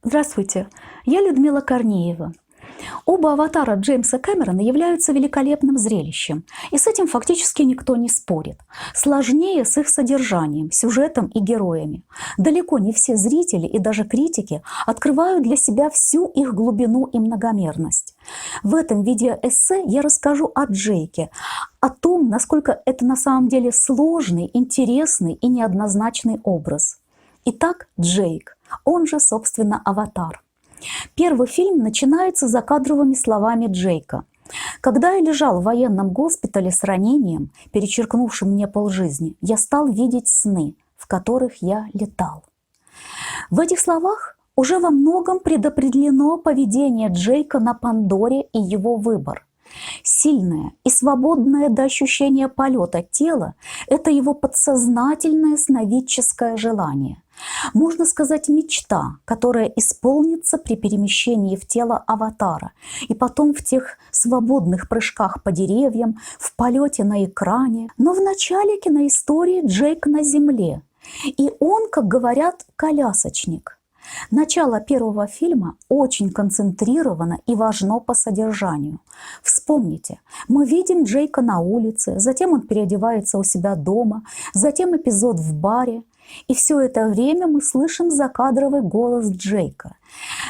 Здравствуйте, я Людмила Корнеева. Оба аватара Джеймса Кэмерона являются великолепным зрелищем, и с этим фактически никто не спорит. Сложнее с их содержанием, сюжетом и героями. Далеко не все зрители и даже критики открывают для себя всю их глубину и многомерность. В этом видеоэссе я расскажу о Джейке, о том, насколько это на самом деле сложный, интересный и неоднозначный образ. Итак, Джейк, он же, собственно, аватар. Первый фильм начинается закадровыми словами Джейка. «Когда я лежал в военном госпитале с ранением, перечеркнувшим мне полжизни, я стал видеть сны, в которых я летал». В этих словах уже во многом предопределено поведение Джейка на Пандоре и его выбор. Сильное и свободное до ощущения полета тело – это его подсознательное сновидческое желание. Можно сказать, мечта, которая исполнится при перемещении в тело аватара, и потом в тех свободных прыжках по деревьям, в полете на экране. Но в начале киноистории Джейк на земле, и он, как говорят, колясочник. Начало первого фильма очень концентрировано и важно по содержанию. Вспомните, мы видим Джейка на улице, затем он переодевается у себя дома, затем эпизод в баре. И все это время мы слышим закадровый голос Джейка.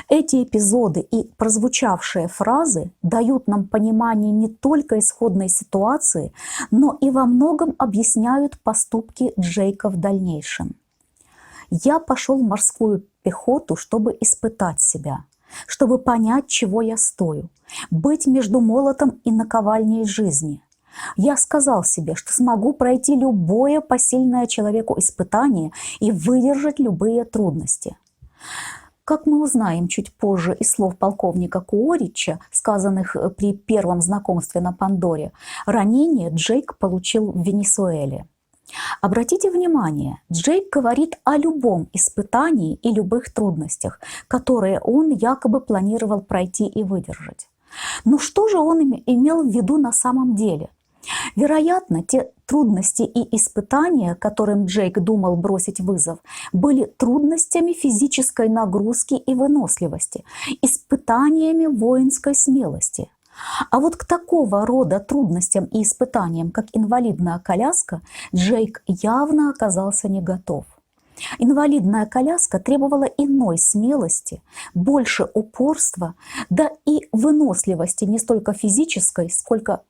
Эти эпизоды и прозвучавшие фразы дают нам понимание не только исходной ситуации, но и во многом объясняют поступки Джейка в дальнейшем. Я пошел в морскую пехоту, чтобы испытать себя, чтобы понять, чего я стою, быть между молотом и наковальней жизни. Я сказал себе, что смогу пройти любое посильное человеку испытание и выдержать любые трудности. Как мы узнаем чуть позже из слов полковника Куорича, сказанных при первом знакомстве на Пандоре, ранение Джейк получил в Венесуэле. Обратите внимание, Джейк говорит о любом испытании и любых трудностях, которые он якобы планировал пройти и выдержать. Но что же он имел в виду на самом деле? Вероятно, те трудности и испытания, которым Джейк думал бросить вызов, были трудностями физической нагрузки и выносливости, испытаниями воинской смелости. А вот к такого рода трудностям и испытаниям, как инвалидная коляска, Джейк явно оказался не готов. Инвалидная коляска требовала иной смелости, больше упорства, да и выносливости не столько физической, сколько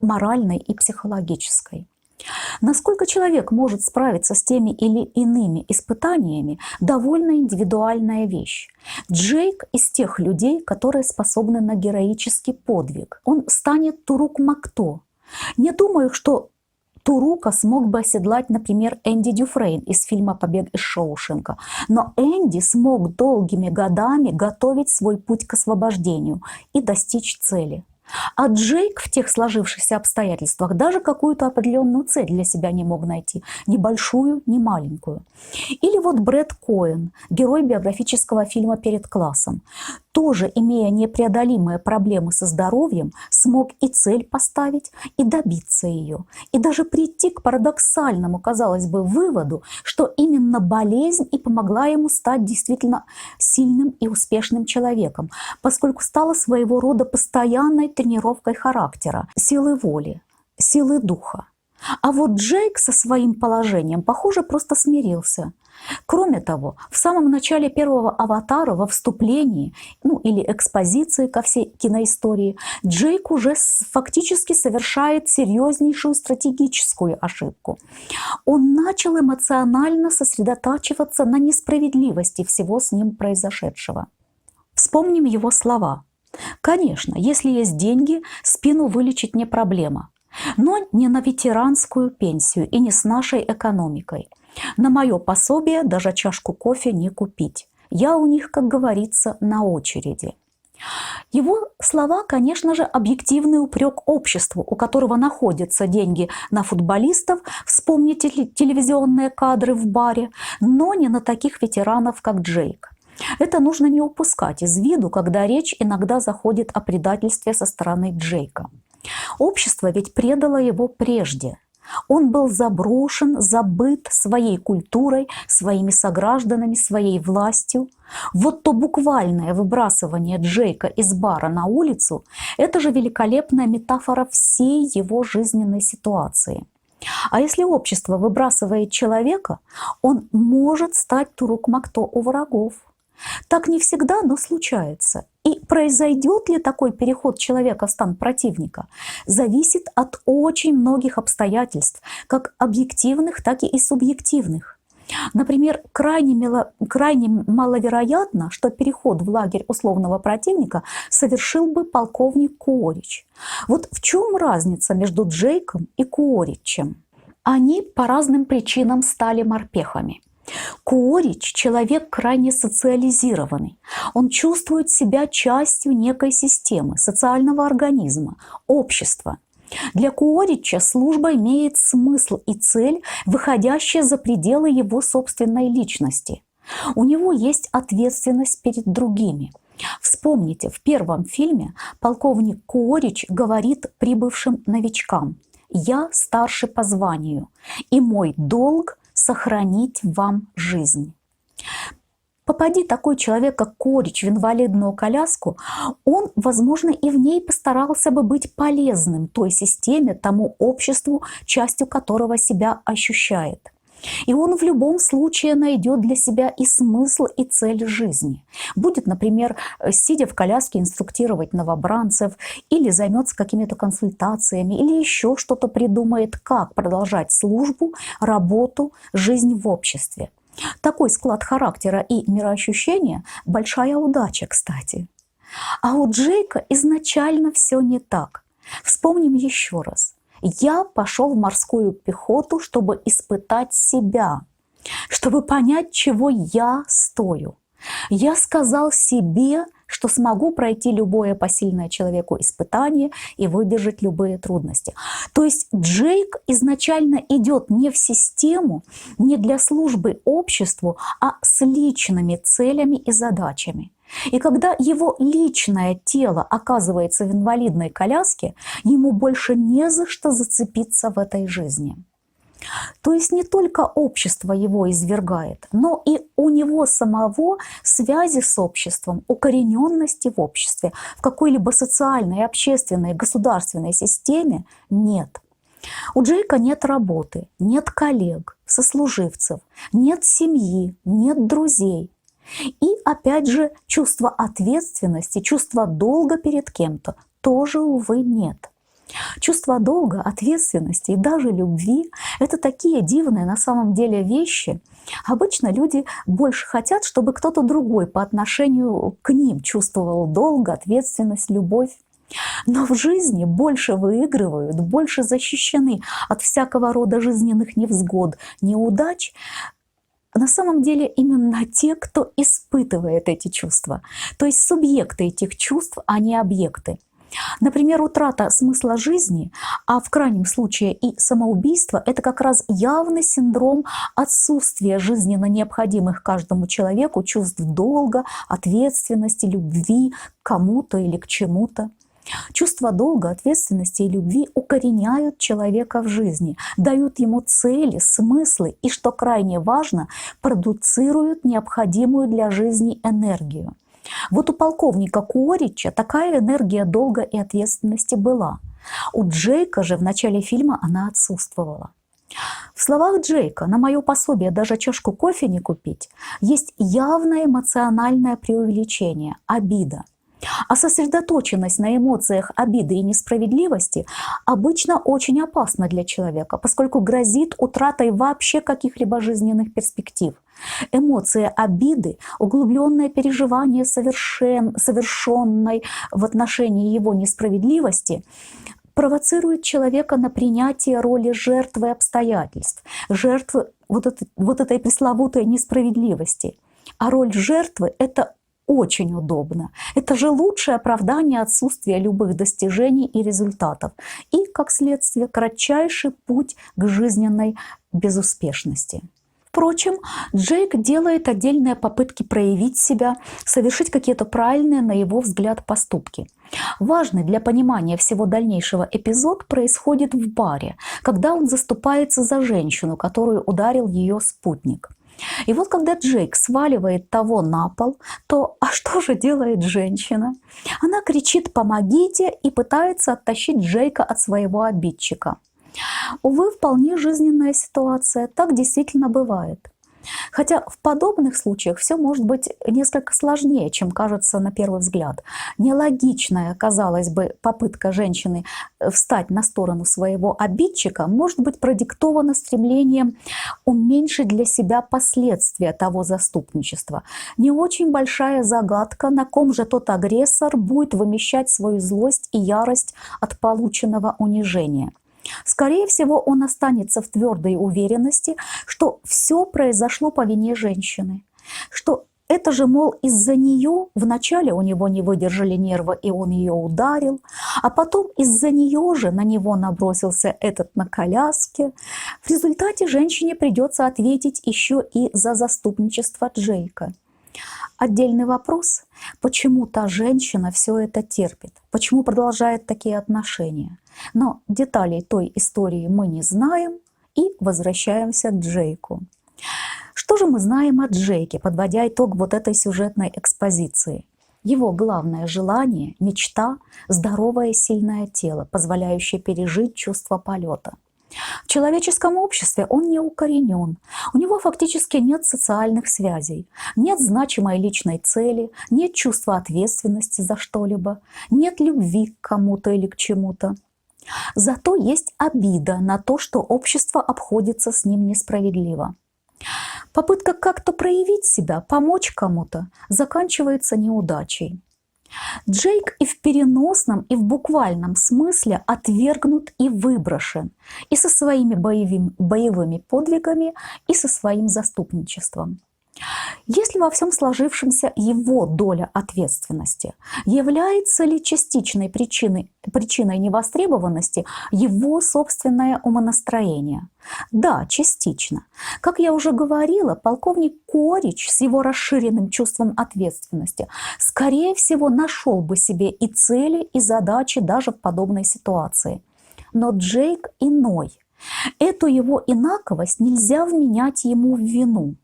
моральной и психологической. Насколько человек может справиться с теми или иными испытаниями – довольно индивидуальная вещь. Джейк из тех людей, которые способны на героический подвиг. Он станет Турук Макто. Не думаю, что Турука смог бы оседлать, например, Энди Дюфрейн из фильма «Побег из Шоушенка». Но Энди смог долгими годами готовить свой путь к освобождению и достичь цели. А Джейк в тех сложившихся обстоятельствах даже какую-то определенную цель для себя не мог найти, ни большую, ни маленькую. Или вот Брэд Коэн, герой биографического фильма «Перед классом», тоже, имея непреодолимые проблемы со здоровьем, смог и цель поставить, и добиться ее, и даже прийти к парадоксальному, казалось бы, выводу, что именно болезнь и помогла ему стать действительно сильным и успешным человеком, поскольку стала своего рода постоянной тренировкой характера, силы воли, силы духа. А вот Джейк со своим положением, похоже, просто смирился. Кроме того, в самом начале первого «Аватара», во вступлении, или экспозиции ко всей киноистории, Джейк уже фактически совершает серьезнейшую стратегическую ошибку. Он начал эмоционально сосредотачиваться на несправедливости всего с ним произошедшего. Вспомним его слова. «Конечно, если есть деньги, спину вылечить не проблема. Но не на ветеранскую пенсию и не с нашей экономикой. На мое пособие даже чашку кофе не купить. Я у них, как говорится, на очереди». Его слова, конечно же, объективный упрек обществу, у которого находятся деньги на футболистов, вспомните телевизионные кадры в баре, но не на таких ветеранов, как Джейк. Это нужно не упускать из виду, когда речь иногда заходит о предательстве со стороны Джейка. Общество ведь предало его прежде. Он был заброшен, забыт своей культурой, своими согражданами, своей властью. Вот то буквальное выбрасывание Джейка из бара на улицу – это же великолепная метафора всей его жизненной ситуации. А если общество выбрасывает человека, он может стать турок-макто у врагов. Так не всегда, но случается. И произойдет ли такой переход человека в стан противника, зависит от очень многих обстоятельств, как объективных, так и субъективных. Например, крайне маловероятно, что переход в лагерь условного противника совершил бы полковник Куорич. Вот в чем разница между Джейком и Куоричем? Они по разным причинам стали морпехами. Куорич – человек крайне социализированный. Он чувствует себя частью некой системы, социального организма, общества. Для Куорича служба имеет смысл и цель, выходящие за пределы его собственной личности. У него есть ответственность перед другими. Вспомните, в первом фильме полковник Куорич говорит прибывшим новичкам: «Я старше по званию, и мой долг – сохранить вам жизнь». Попади такой человек, как Куорич, в инвалидную коляску, он, возможно, и в ней постарался бы быть полезным той системе, тому обществу, частью которого себя ощущает. И он в любом случае найдет для себя и смысл, и цель жизни. Будет, например, сидя в коляске, инструктировать новобранцев, или займется какими-то консультациями, или еще что-то придумает, как продолжать службу, работу, жизнь в обществе. Такой склад характера и мироощущения – большая удача, кстати. А у Джейка изначально все не так. Вспомним еще раз. Я пошел в морскую пехоту, чтобы испытать себя, чтобы понять, чего я стою. Я сказал себе, что смогу пройти любое посильное человеку испытание и выдержать любые трудности. То есть Джейк изначально идет не в систему, не для службы обществу, а с личными целями и задачами. И когда его личное тело оказывается в инвалидной коляске, ему больше не за что зацепиться в этой жизни. То есть не только общество его извергает, но и у него самого связи с обществом, укорененности в обществе, в какой-либо социальной, общественной, государственной системе нет. У Джейка нет работы, нет коллег, сослуживцев, нет семьи, нет друзей. И опять же чувство ответственности, чувство долга перед кем-то тоже, увы, нет. Чувство долга, ответственности и даже любви – это такие дивные на самом деле вещи. Обычно люди больше хотят, чтобы кто-то другой по отношению к ним чувствовал долг, ответственность, любовь. Но в жизни больше выигрывают, больше защищены от всякого рода жизненных невзгод, неудач. На самом деле именно те, кто испытывает эти чувства. То есть субъекты этих чувств, а не объекты. Например, утрата смысла жизни, а в крайнем случае и самоубийство – это как раз явный синдром отсутствия жизненно необходимых каждому человеку чувств долга, ответственности, любви к кому-то или к чему-то. Чувства долга, ответственности и любви укореняют человека в жизни, дают ему цели, смыслы и, что крайне важно, продуцируют необходимую для жизни энергию. Вот у полковника Куорича такая энергия долга и ответственности была. У Джейка же в начале фильма она отсутствовала. В словах Джейка «на мое пособие даже чашку кофе не купить» есть явное эмоциональное преувеличение, обида. А сосредоточенность на эмоциях обиды и несправедливости обычно очень опасна для человека, поскольку грозит утратой вообще каких-либо жизненных перспектив. Эмоция обиды, углубленное переживание совершенной в отношении его несправедливости провоцирует человека на принятие роли жертвы обстоятельств, жертвы вот этой пресловутой несправедливости. А роль жертвы – это очень удобно. Это же лучшее оправдание отсутствия любых достижений и результатов. И, как следствие, кратчайший путь к жизненной безуспешности. Впрочем, Джейк делает отдельные попытки проявить себя, совершить какие-то правильные, на его взгляд, поступки. Важный для понимания всего дальнейшего эпизод происходит в баре, когда он заступается за женщину, которую ударил ее спутник. И вот когда Джейк сваливает того на пол, то а что же делает женщина? Она кричит «помогите» и пытается оттащить Джейка от своего обидчика. Увы, вполне жизненная ситуация, так действительно бывает. Хотя в подобных случаях все может быть несколько сложнее, чем кажется на первый взгляд. Нелогичная, казалось бы, попытка женщины встать на сторону своего обидчика может быть продиктована стремлением уменьшить для себя последствия того заступничества. Не очень большая загадка, на ком же тот агрессор будет вымещать свою злость и ярость от полученного унижения. Скорее всего, он останется в твердой уверенности, что все произошло по вине женщины, что это же, мол, из-за нее вначале у него не выдержали нервы, и он ее ударил, а потом из-за нее же на него набросился этот на коляске. В результате женщине придется ответить еще и за заступничество Джейка. Отдельный вопрос, почему та женщина все это терпит, почему продолжает такие отношения. Но деталей той истории мы не знаем и возвращаемся к Джейку. Что же мы знаем о Джейке, подводя итог вот этой сюжетной экспозиции? Его главное желание, мечта – здоровое сильное тело, позволяющее пережить чувство полета. В человеческом обществе он не укоренен, у него фактически нет социальных связей, нет значимой личной цели, нет чувства ответственности за что-либо, нет любви к кому-то или к чему-то. Зато есть обида на то, что общество обходится с ним несправедливо. Попытка как-то проявить себя, помочь кому-то, заканчивается неудачей. Джейк и в переносном, и в буквальном смысле отвергнут и выброшен и со своими боевыми подвигами, и со своим заступничеством. Есть ли во всем сложившемся его доля ответственности? Является ли частичной причиной невостребованности его собственное умонастроение? Да, частично. Как я уже говорила, полковник Корич с его расширенным чувством ответственности, скорее всего, нашел бы себе и цели, и задачи даже в подобной ситуации. Но Джейк иной. Эту его инаковость нельзя вменять ему в вину.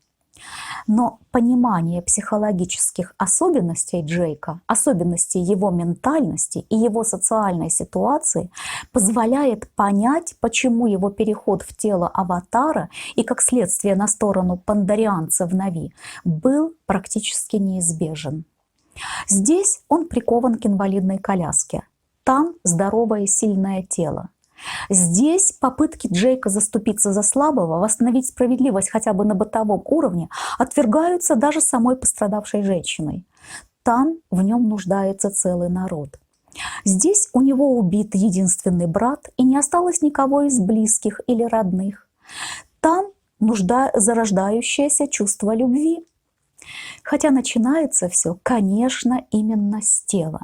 Но понимание психологических особенностей Джейка, особенностей его ментальности и его социальной ситуации позволяет понять, почему его переход в тело аватара и, как следствие, на сторону пандарианца в Нави был практически неизбежен. Здесь он прикован к инвалидной коляске, там здоровое сильное тело. Здесь попытки Джейка заступиться за слабого, восстановить справедливость хотя бы на бытовом уровне отвергаются даже самой пострадавшей женщиной. Там в нем нуждается целый народ. Здесь у него убит единственный брат и не осталось никого из близких или родных. Там зарождающееся чувство любви. Хотя начинается все, конечно, именно с тела.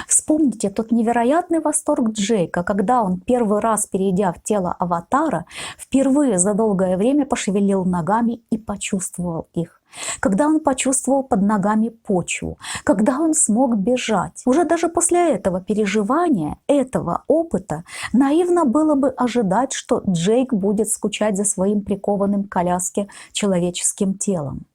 Вспомните тот невероятный восторг Джейка, когда он первый раз, перейдя в тело аватара, впервые за долгое время пошевелил ногами и почувствовал их. Когда он почувствовал под ногами почву, когда он смог бежать. Уже даже после этого переживания, этого опыта, наивно было бы ожидать, что Джейк будет скучать за своим прикованным к коляске человеческим телом.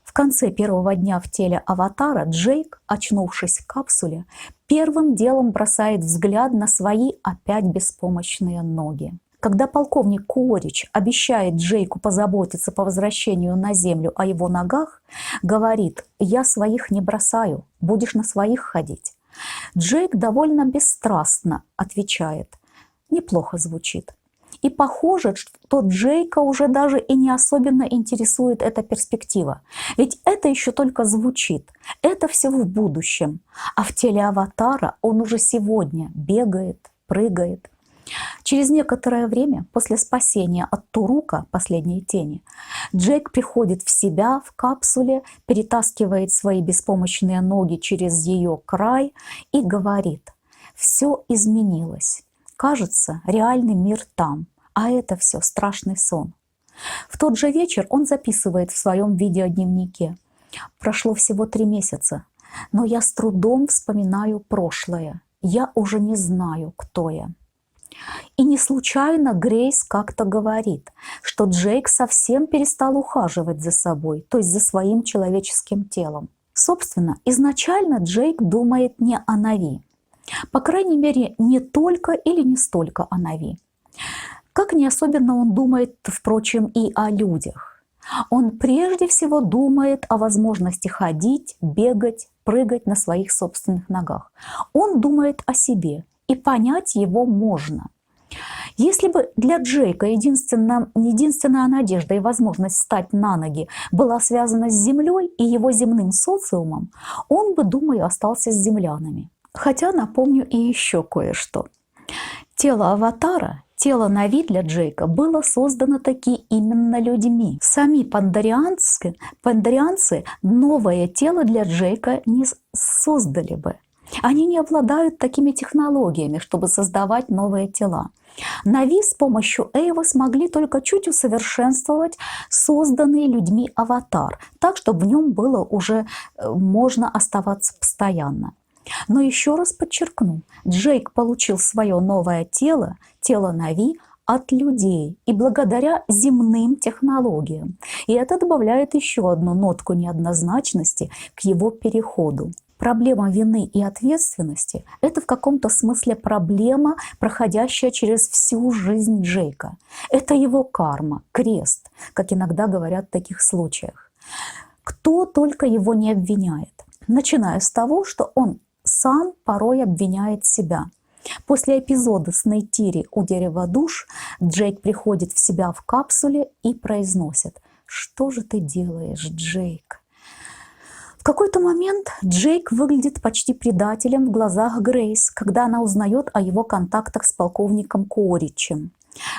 В конце первого дня в теле аватара Джейк, очнувшись в капсуле, первым делом бросает взгляд на свои опять беспомощные ноги. Когда полковник Корич обещает Джейку позаботиться по возвращению на Землю о его ногах, говорит: «Я своих не бросаю, будешь на своих ходить». Джейк довольно бесстрастно отвечает. Неплохо звучит. И похоже, что Джейка уже даже и не особенно интересует эта перспектива. Ведь это еще только звучит. Это все в будущем. А в теле аватара он уже сегодня бегает, прыгает. Через некоторое время, после спасения от Турука, последней тени, Джейк приходит в себя в капсуле, перетаскивает свои беспомощные ноги через ее край и говорит: «Все изменилось. Кажется, реальный мир там, а это все страшный сон». В тот же вечер он записывает в своем видеодневнике: «Прошло всего 3 месяца, но я с трудом вспоминаю прошлое. Я уже не знаю, кто я». И не случайно Грейс как-то говорит, что Джейк совсем перестал ухаживать за собой, то есть за своим человеческим телом. Собственно, изначально Джейк думает не о Нави. По крайней мере, не только или не столько о Нави. Как не особенно он думает, впрочем, и о людях. Он прежде всего думает о возможности ходить, бегать, прыгать на своих собственных ногах. Он думает о себе, и понять его можно. Если бы для Джейка единственная надежда и возможность встать на ноги была связана с Землей и его земным социумом, он бы, думаю, остался с землянами. Хотя напомню и еще кое-что. Тело аватара, тело Нави для Джейка было создано таки именно людьми. Сами пандарианцы новое тело для Джейка не создали бы. Они не обладают такими технологиями, чтобы создавать новые тела. Нави с помощью Эйва смогли только чуть усовершенствовать созданный людьми аватар, так, чтобы в нем было уже можно оставаться постоянно. Но еще раз подчеркну, Джейк получил свое новое тело, тело Нави, от людей и благодаря земным технологиям. И это добавляет еще одну нотку неоднозначности к его переходу. Проблема вины и ответственности – это в каком-то смысле проблема, проходящая через всю жизнь Джейка. Это его карма, крест, как иногда говорят в таких случаях. Кто только его не обвиняет, начиная с того, что он сам порой обвиняет себя. После эпизода с Нейтири у дерева душ Джейк приходит в себя в капсуле и произносит: «Что же ты делаешь, Джейк?» В какой-то момент Джейк выглядит почти предателем в глазах Грейс, когда она узнает о его контактах с полковником Кооричем.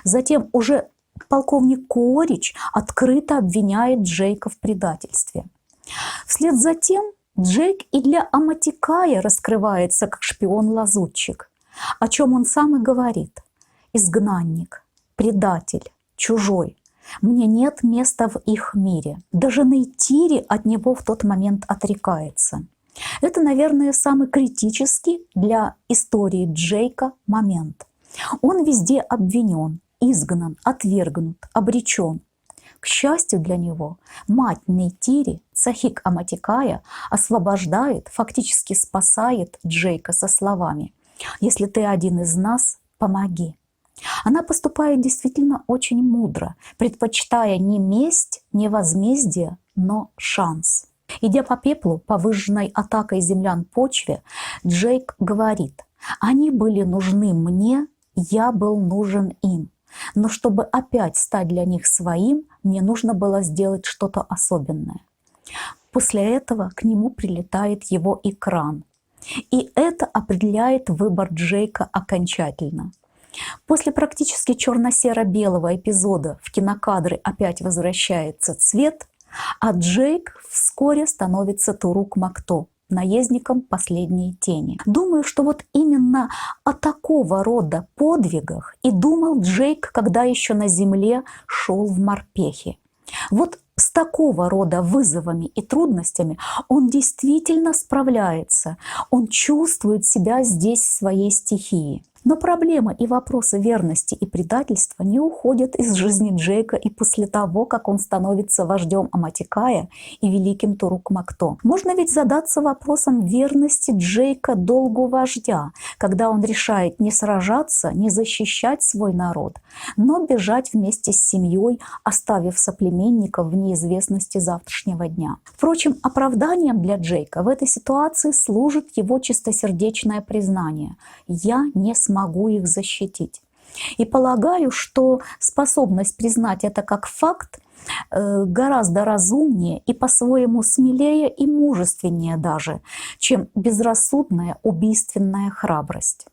Затем уже полковник Коорич открыто обвиняет Джейка в предательстве. Вслед за тем Джейк и для Аматикая раскрывается как шпион-лазутчик, о чем он сам и говорит: «Изгнанник, предатель, чужой. Мне нет места в их мире». Даже Нейтири от него в тот момент отрекается. Это, наверное, самый критический для истории Джейка момент. Он везде обвинен, изгнан, отвергнут, обречен. К счастью для него, мать Нейтири, Цахик Аматикая, освобождает, фактически спасает Джейка со словами: «Если ты один из нас, помоги». Она поступает действительно очень мудро, предпочитая не месть, не возмездие, но шанс. Идя по пеплу, по выжженной атакой землян почве, Джейк говорит: «Они были нужны мне, я был нужен им. Но чтобы опять стать для них своим, мне нужно было сделать что-то особенное». После этого к нему прилетает его экран. И это определяет выбор Джейка окончательно. После практически черно-серо-белого эпизода в кинокадры опять возвращается цвет, а Джейк вскоре становится Турук Макто, наездником последней тени. Думаю, что вот именно о такого рода подвигах и думал Джейк, когда еще на земле шел в морпехи. Вот с такого рода вызовами и трудностями он действительно справляется, он чувствует себя здесь в своей стихии. Но проблема и вопросы верности и предательства не уходят из жизни Джейка и после того, как он становится вождем Аматикая и великим Турук Макто. Можно ведь задаться вопросом верности Джейка долгу вождя, когда он решает не сражаться, не защищать свой народ, но бежать вместе с семьей, оставив соплеменников в неизвестности завтрашнего дня. Впрочем, оправданием для Джейка в этой ситуации служит его чистосердечное признание: «Я не смогу их защитить». И полагаю, что способность признать это как факт гораздо разумнее и по-своему смелее и мужественнее даже, чем безрассудная убийственная храбрость.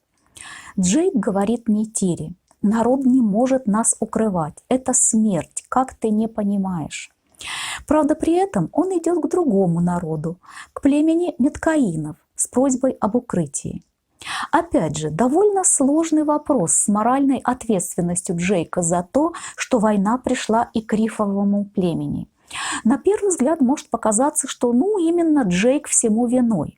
Джейк говорит Нейтири: «Народ не может нас укрывать. Это смерть, как ты не понимаешь». Правда, при этом он идет к другому народу, к племени Меткаинов, с просьбой об укрытии. Опять же, довольно сложный вопрос с моральной ответственностью Джейка за то, что война пришла и к рифовому племени. На первый взгляд может показаться, что именно Джейк всему виной.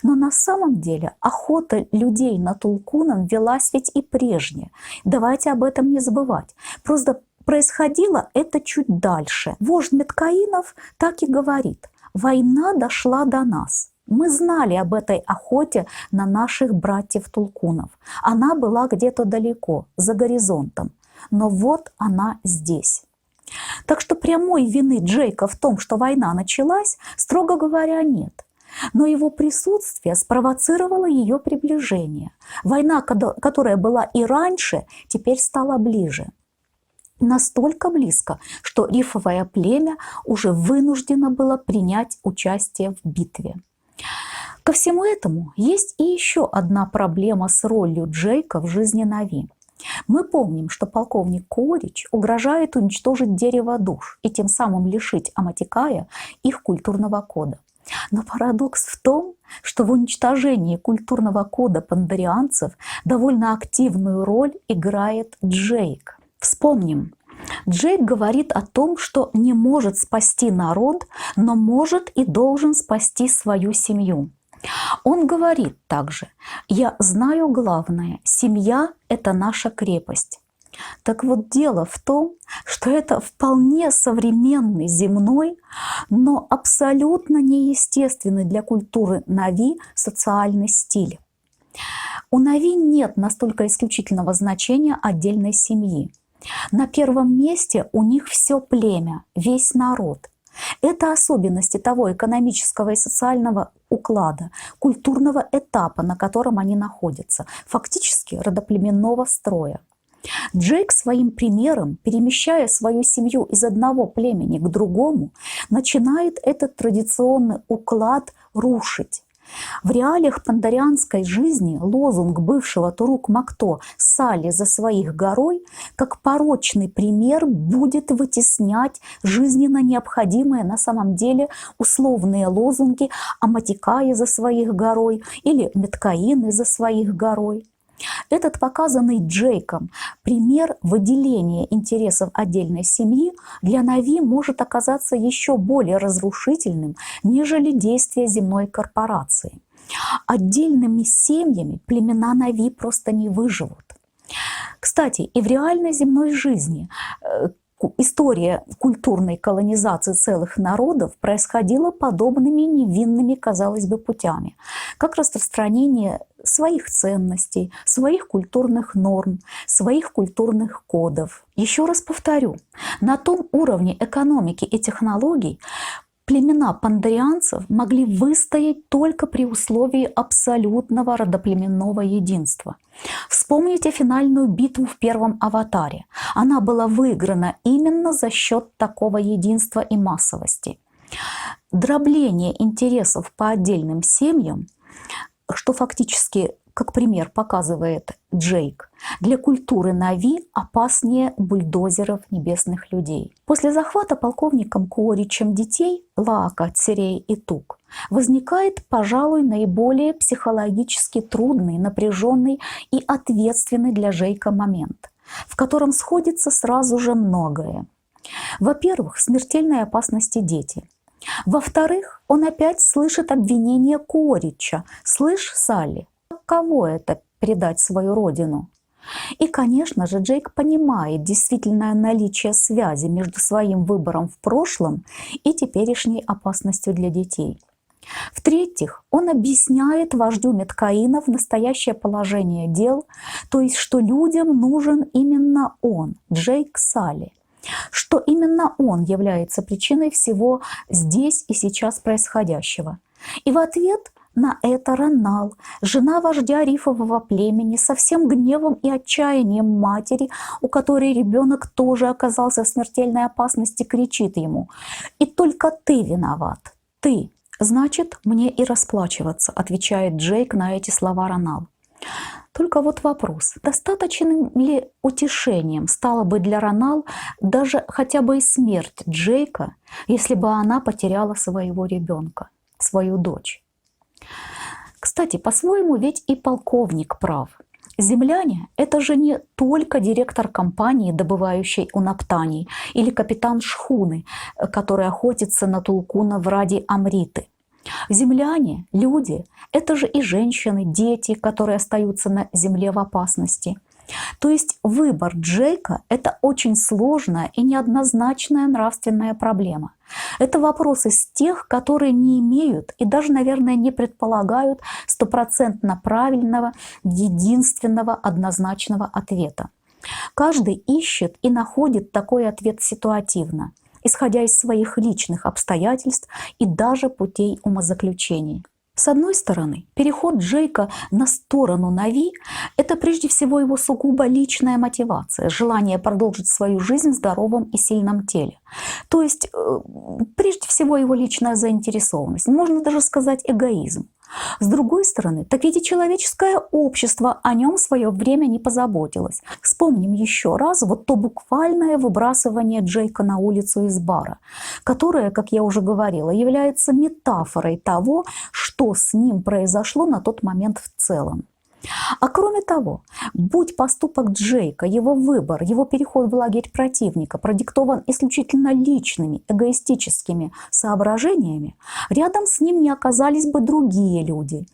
Но на самом деле охота людей на тулкунов велась ведь и прежде. Давайте об этом не забывать. Просто происходило это чуть дальше. Вождь Меткаинов так и говорит: «Война дошла до нас». Мы знали об этой охоте на наших братьев-тулкунов. Она была где-то далеко, за горизонтом. Но вот она здесь. Так что прямой вины Джейка в том, что война началась, строго говоря, нет. Но его присутствие спровоцировало ее приближение. Война, которая была и раньше, теперь стала ближе. Настолько близко, что рифовое племя уже вынуждено было принять участие в битве. Ко всему этому есть и еще одна проблема с ролью Джейка в жизни Нави. Мы помним, что полковник Коорич угрожает уничтожить дерево душ и тем самым лишить Аматикая их культурного кода. Но парадокс в том, что в уничтожении культурного кода пандарианцев довольно активную роль играет Джейк. Вспомним, Джейк говорит о том, что не может спасти народ, но может и должен спасти свою семью. Он говорит также: «Я знаю главное, семья – это наша крепость». Так вот, дело в том, что это вполне современный, земной, но абсолютно неестественный для культуры Нави социальный стиль. У Нави нет настолько исключительного значения отдельной семьи. На первом месте у них все племя, весь народ. Это особенности того экономического и социального уклада, культурного этапа, на котором они находятся, фактически родоплеменного строя. Джейк своим примером, перемещая свою семью из одного племени к другому, начинает этот традиционный уклад рушить. В реалиях пандарианской жизни лозунг бывшего Турук-Макто «Сали за своих горой» как порочный пример будет вытеснять жизненно необходимые на самом деле условные лозунги «Аматикаи за своих горой» или «Меткаины за своих горой». Этот показанный Джейком пример выделения интересов отдельной семьи для Нави может оказаться еще более разрушительным, нежели действия земной корпорации. Отдельными семьями племена Нави просто не выживут. Кстати, и в реальной земной жизни история культурной колонизации целых народов происходила подобными невинными, казалось бы, путями, как распространение своих ценностей, своих культурных норм, своих культурных кодов. Еще раз повторю, на том уровне экономики и технологий племена пандарианцев могли выстоять только при условии абсолютного родоплеменного единства. Вспомните финальную битву в первом «Аватаре». Она была выиграна именно за счет такого единства и массовости. Дробление интересов по отдельным семьям, что фактически, как пример показывает Джейк, для культуры Нави опаснее бульдозеров небесных людей. После захвата полковником Кооричем детей Лаака, Церей и Тук возникает, пожалуй, наиболее психологически трудный, напряженный и ответственный для Джейка момент, в котором сходится сразу же многое. Во-первых, смертельной опасности дети. Во-вторых, он опять слышит обвинение Коорича: «Слышь, Салли, каково это — предать свою родину?» И, конечно же, Джейк понимает действительное наличие связи между своим выбором в прошлом и теперешней опасностью для детей. В-третьих, он объясняет вождю Меткаинов настоящее положение дел, то есть, что людям нужен именно он, Джейк Салли, что именно он является причиной всего здесь и сейчас происходящего. И в ответ на это Ранал, жена вождя рифового племени, со всем гневом и отчаянием матери, у которой ребенок тоже оказался в смертельной опасности, кричит ему: «И только ты виноват, ты». «Значит, мне и расплачиваться», — отвечает Джейк на эти слова Ранал. Только вот вопрос: достаточным ли утешением стало бы для Ранал даже хотя бы и смерть Джейка, если бы она потеряла своего ребенка, свою дочь? Кстати, по-своему ведь и полковник прав. Земляне – это же не только директор компании, добывающей унаптаний, или капитан шхуны, который охотится на тулкунов ради Амриты. Земляне, люди– это же и женщины, дети, которые остаются на Земле в опасности. То есть выбор Джейка– это очень сложная и неоднозначная нравственная проблема. Это вопрос из тех, которые не имеют и даже, наверное, не предполагают стопроцентно правильного, единственного, однозначного ответа. Каждый ищет и находит такой ответ ситуативно, исходя из своих личных обстоятельств и даже путей умозаключений. С одной стороны, переход Джейка на сторону Нави– это прежде всего его сугубо личная мотивация, желание продолжить свою жизнь в здоровом и сильном теле. То есть, прежде всего, его личная заинтересованность, можно даже сказать эгоизм. С другой стороны, так ведь и человеческое общество о нем в свое время не позаботилось. Вспомним еще раз вот то буквальное выбрасывание Джейка на улицу из бара, которое, как я уже говорила, является метафорой того, что с ним произошло на тот момент в целом. А кроме того, будь поступок Джейка, его выбор, его переход в лагерь противника продиктован исключительно личными, эгоистическими соображениями, рядом с ним не оказались бы другие люди.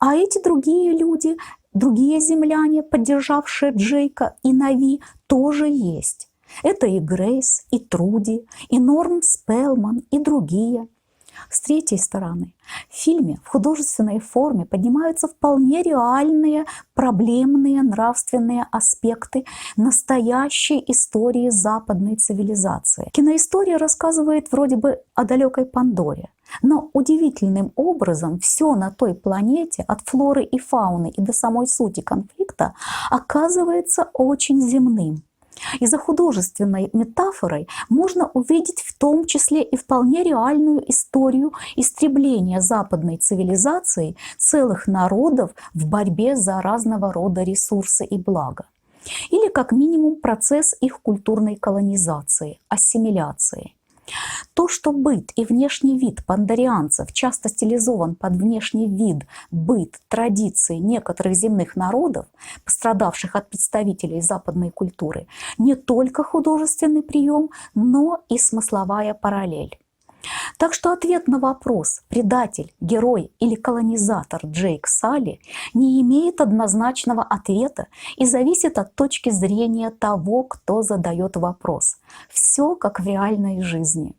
А эти другие люди, другие земляне, поддержавшие Джейка и Нави, тоже есть. Это и Грейс, и Труди, и Норм Спелман, и другие. С третьей стороны, в фильме в художественной форме поднимаются вполне реальные проблемные нравственные аспекты настоящей истории западной цивилизации. Киноистория рассказывает вроде бы о далекой Пандоре, но удивительным образом все на той планете, от флоры и фауны и до самой сути конфликта, оказывается очень земным. И за художественной метафорой можно увидеть в том числе и вполне реальную историю истребления западной цивилизации целых народов в борьбе за разного рода ресурсы и блага. Или как минимум процесс их культурной колонизации, ассимиляции. То, что быт и внешний вид пандарианцев часто стилизован под внешний вид, быт, традиции некоторых земных народов, пострадавших от представителей западной культуры, не только художественный прием, но и смысловая параллель. Так что ответ на вопрос «предатель, герой или колонизатор Джейк Салли» не имеет однозначного ответа и зависит от точки зрения того, кто задает вопрос. Все как в реальной жизни.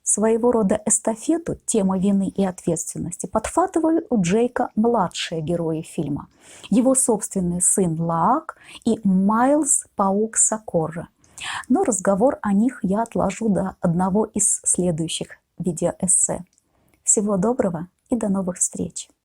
Своего рода эстафету темы вины и ответственности подхватывают у Джейка младшие герои фильма. Его собственный сын Лаак и Майлз Паук Сокорра. Но разговор о них я отложу до одного из следующих видеоэссе. Всего доброго и до новых встреч!